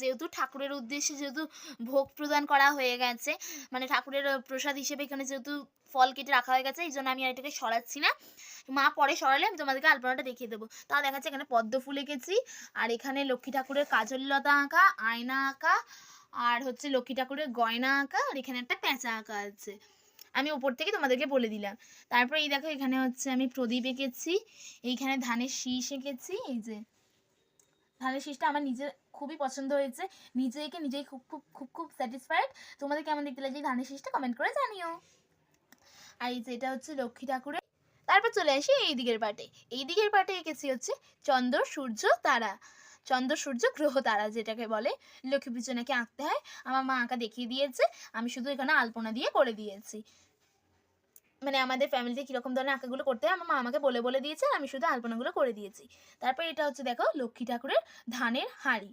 যেহেতু ঠাকুরের উদ্দেশ্যে যেহেতু ভোগ প্রদান করা হয়ে গেছে, মানে ঠাকুরের প্রসাদ হিসেবে এখানে যেহেতু ফল কেটে রাখা হয়ে গেছে, এইজন্য আমি আর এটাকে সরাচ্ছি না। মা পরে সরালে আমি তোমাদেরকে আলপনাটা দেখিয়ে দেবো। তাও দেখাচ্ছে এখানে পদ্ম ফুল এঁকেছি, আর এখানে লক্ষ্মী ঠাকুরের কাজললতা আঁকা, আয়না আঁকা, আর হচ্ছে লক্ষ্মী ঠাকুরের গয়না আঁকা, আর এখানে একটা পেঁচা আঁকা আছে। আমি উপর থেকে তোমাদেরকে বলে দিলাম। তারপরে এই দেখো এখানে হচ্ছে আমি প্রদীপ এঁকেছি, এইখানে ধানের শীষ এঁকেছি, এই যে ধানের শীষটা আমার নিজের খুবই পছন্দ হয়েছে, নিজে এঁকে নিজেই খুব খুব খুব খুব স্যাটিসফাইড। তোমাদের কেমন দেখতে লাগছে ধানের শীষটা কমেন্ট করে জানিও। আর এই যে এটা হচ্ছে লক্ষ্মী ঠাকুরের। তারপর চলে আসি এই দিকের পাটে। এই দিকের পাটে এঁকেছি হচ্ছে চন্দ্র সূর্য তারা, চন্দ্র সূর্য গ্রহ তারা যেটাকে বলে, লক্ষ্মী পুজো নাকি আঁকতে হয়। আমার মা আঁকা দেখিয়ে দিয়েছে, আমি শুধু এখানে আলপনা দিয়ে করে দিয়েছি। মানে আমাদের ফ্যামিলিতে কীরকম ধরনের আঁকাগুলো করতে হয় আমার মা আমাকে বলে বলে দিয়েছে, আর আমি শুধু আলপনাগুলো করে দিয়েছি। তারপর এটা হচ্ছে দেখো লক্ষ্মী ঠাকুরের ধানের হাঁড়ি।